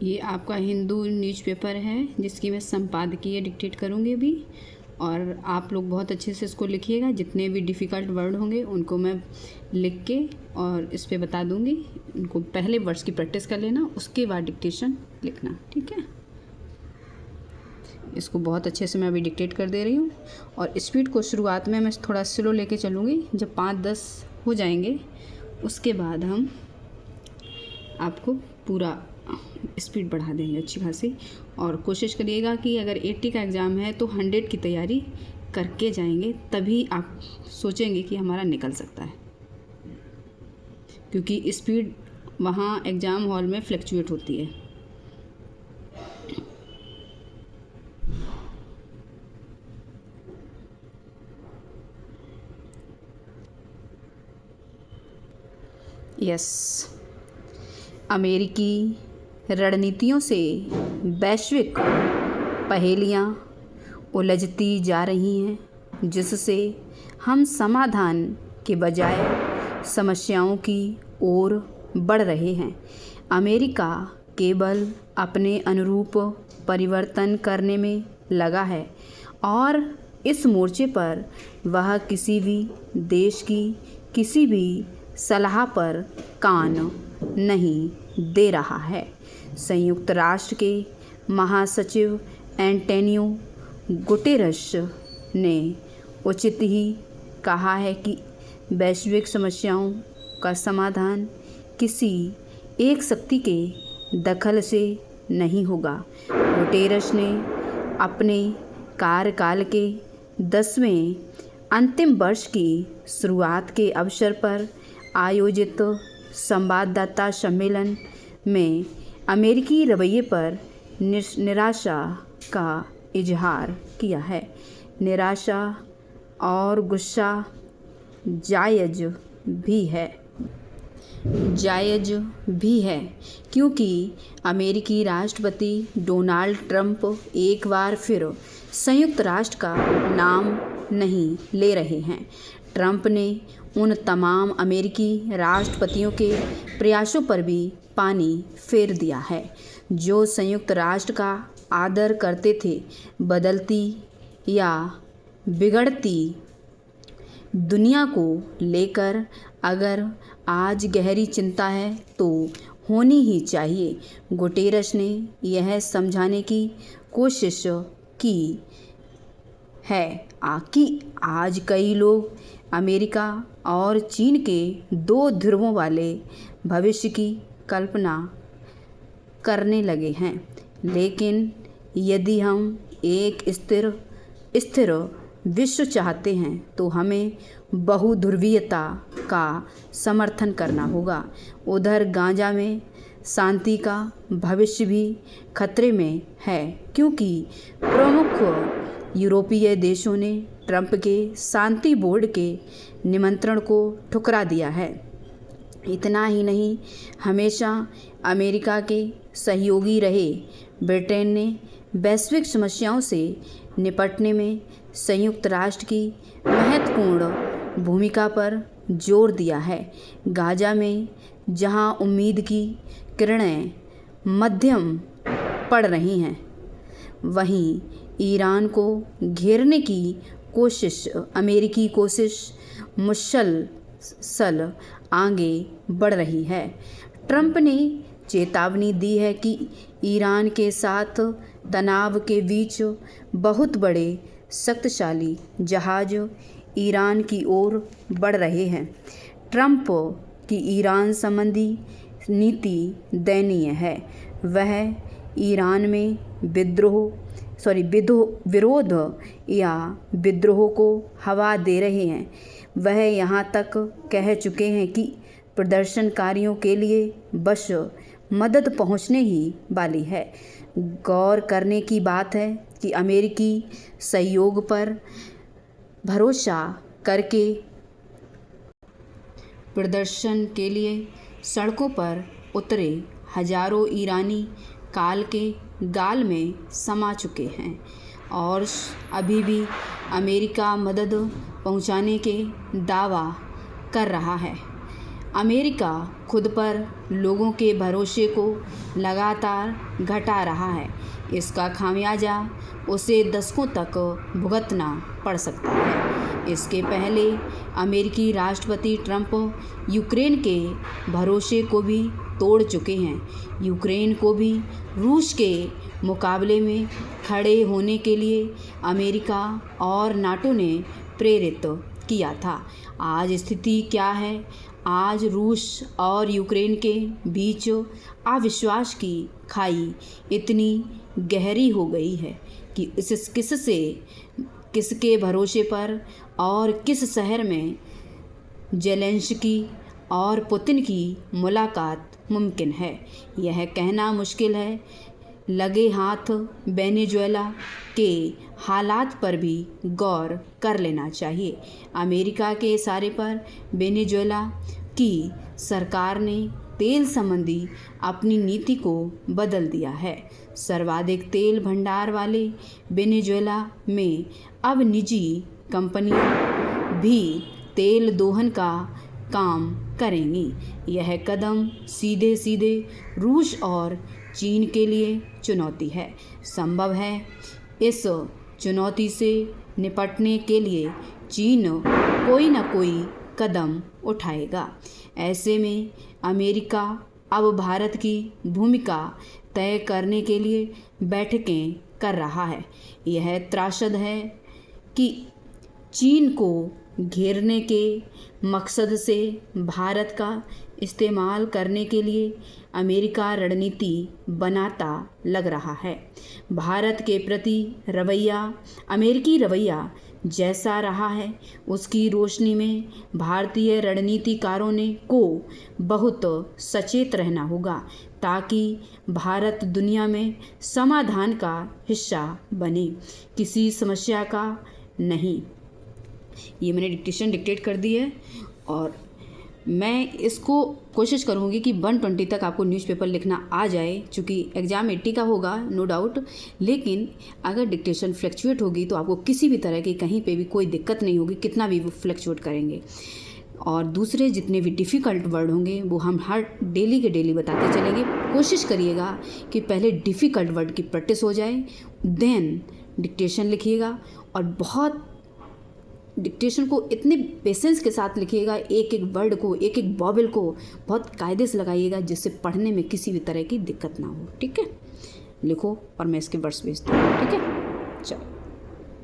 ये आपका हिंदू न्यूज़पेपर है जिसकी मैं संपादकीय डिक्टेट करूँगी अभी, और आप लोग बहुत अच्छे से इसको लिखिएगा। जितने भी डिफ़िकल्ट वर्ड होंगे उनको मैं लिख के और इस पे बता दूँगी। उनको पहले वर्ड्स की प्रैक्टिस कर लेना, उसके बाद डिक्टेशन लिखना, ठीक है। इसको बहुत अच्छे से मैं अभी डिक्टेट कर दे रही हूँ, और स्पीड को शुरुआत में मैं थोड़ा स्लो लेके चलूँगी। जब 5-10 हो जाएंगे उसके बाद हम आपको पूरा स्पीड बढ़ा देंगे अच्छी खासी। और कोशिश करिएगा कि अगर 80 का एग्ज़ाम है तो 100 की तैयारी करके जाएंगे, तभी आप सोचेंगे कि हमारा निकल सकता है, क्योंकि स्पीड वहाँ एग्ज़ाम हॉल में फ्लक्चुएट होती है। यस, अमेरिकी रणनीतियों से वैश्विक पहेलियाँ उलझती जा रही हैं, जिससे हम समाधान के बजाय समस्याओं की ओर बढ़ रहे हैं। अमेरिका केवल अपने अनुरूप परिवर्तन करने में लगा है, और इस मोर्चे पर वह किसी भी देश की किसी भी सलाह पर कान नहीं दे रहा है। संयुक्त राष्ट्र के महासचिव एंटोनियो गुटेरस ने उचित ही कहा है कि वैश्विक समस्याओं का समाधान किसी एक शक्ति के दखल से नहीं होगा। गुटेरस ने अपने कार्यकाल के 10वें अंतिम वर्ष की शुरुआत के अवसर पर आयोजित संवाददाता सम्मेलन में अमेरिकी रवैये पर निराशा का इजहार किया है। निराशा और गुस्सा जायज़ भी है, क्योंकि अमेरिकी राष्ट्रपति डोनाल्ड ट्रंप एक बार फिर संयुक्त राष्ट्र का नाम नहीं ले रहे हैं। ट्रंप ने उन तमाम अमेरिकी राष्ट्रपतियों के प्रयासों पर भी पानी फेर दिया है जो संयुक्त राष्ट्र का आदर करते थे। बदलती या बिगड़ती दुनिया को लेकर अगर आज गहरी चिंता है तो होनी ही चाहिए। गुटेरस ने यह समझाने की कोशिश की है कि आज कई लोग अमेरिका और चीन के दो ध्रुवों वाले भविष्य की कल्पना करने लगे हैं, लेकिन यदि हम एक स्थिर विश्व चाहते हैं तो हमें बहुध्रुवीयता का समर्थन करना होगा। उधर गाज़ा में शांति का भविष्य भी खतरे में है, क्योंकि प्रमुख यूरोपीय देशों ने ट्रंप के शांति बोर्ड के निमंत्रण को ठुकरा दिया है। इतना ही नहीं, हमेशा अमेरिका के सहयोगी रहे ब्रिटेन ने वैश्विक समस्याओं से निपटने में संयुक्त राष्ट्र की महत्वपूर्ण भूमिका पर जोर दिया है। गाज़ा में जहां उम्मीद की किरणें मध्यम पड़ रही हैं, वहीं ईरान को घेरने की अमेरिकी कोशिश मुसलसल आगे बढ़ रही है। ट्रंप ने चेतावनी दी है कि ईरान के साथ तनाव के बीच बहुत बड़े शक्तिशाली जहाज ईरान की ओर बढ़ रहे हैं। ट्रंप की ईरान संबंधी नीति दयनीय है। वह ईरान में विरोध या विद्रोह को हवा दे रहे हैं। वह यहाँ तक कह चुके हैं कि प्रदर्शनकारियों के लिए बस मदद पहुँचने ही वाली है। गौर करने की बात है कि अमेरिकी सहयोग पर भरोसा करके प्रदर्शन के लिए सड़कों पर उतरे हजारों ईरानी काल के गाल में समा चुके हैं, और अभी भी अमेरिका मदद पहुंचाने के दावा कर रहा है। अमेरिका खुद पर लोगों के भरोसे को लगातार घटा रहा है। इसका खामियाजा उसे दशकों तक भुगतना पड़ सकता है। इसके पहले अमेरिकी राष्ट्रपति ट्रंप यूक्रेन के भरोसे को भी तोड़ चुके हैं। यूक्रेन को भी रूस के मुकाबले में खड़े होने के लिए अमेरिका और नाटो ने प्रेरित किया था। आज स्थिति क्या है? आज रूस और यूक्रेन के बीच अविश्वास की खाई इतनी गहरी हो गई है कि किसके भरोसे पर और किस शहर में ज़ेलेंस्की और पुतिन की मुलाकात मुमकिन है, यह कहना मुश्किल है। लगे हाथ वेनेजुएला के हालात पर भी गौर कर लेना चाहिए। अमेरिका के इशारे पर वेनेजुएला की सरकार ने तेल संबंधी अपनी नीति को बदल दिया है। सर्वाधिक तेल भंडार वाले वेनेजुएला में अब निजी कंपनियां भी तेल दोहन का काम करेंगी। यह कदम सीधे सीधे रूस और चीन के लिए चुनौती है। संभव है इस चुनौती से निपटने के लिए चीन कोई न कोई कदम उठाएगा। ऐसे में अमेरिका अब भारत की भूमिका तय करने के लिए बैठकें कर रहा है। यह त्रासद है कि चीन को घेरने के मकसद से भारत का इस्तेमाल करने के लिए अमेरिका रणनीति बनाता लग रहा है। भारत के प्रति अमेरिकी रवैया जैसा रहा है, उसकी रोशनी में भारतीय रणनीतिकारों को बहुत सचेत रहना होगा ताकि भारत दुनिया में समाधान का हिस्सा बने, किसी समस्या का नहीं। ये मैंने डिक्टेट कर दी है और मैं इसको कोशिश करूँगी कि 120 तक आपको न्यूज़पेपर लिखना आ जाए, चूँकि एग्ज़ाम 80 का होगा नो डाउट। लेकिन अगर डिक्टेशन फ्लक्चुएट होगी तो आपको किसी भी तरह की कहीं पे भी कोई दिक्कत नहीं होगी, कितना भी वो फ्लक्चुएट करेंगे। और दूसरे जितने भी डिफ़िकल्ट वर्ड होंगे वो हम हर डेली के डेली बताते चलेंगे। कोशिश करिएगा कि पहले डिफ़िकल्ट वर्ड की प्रैक्टिस हो जाए, देन डिक्टेशन लिखिएगा और बहुत डिक्टेशन को इतने पेशेंस के साथ लिखिएगा, एक एक वर्ड को, एक एक वॉवेल को बहुत कायदे से लगाइएगा जिससे पढ़ने में किसी भी तरह की दिक्कत ना हो। ठीक है, लिखो और मैं इसके वर्ड्स भेजती हूँ। ठीक है, चलो।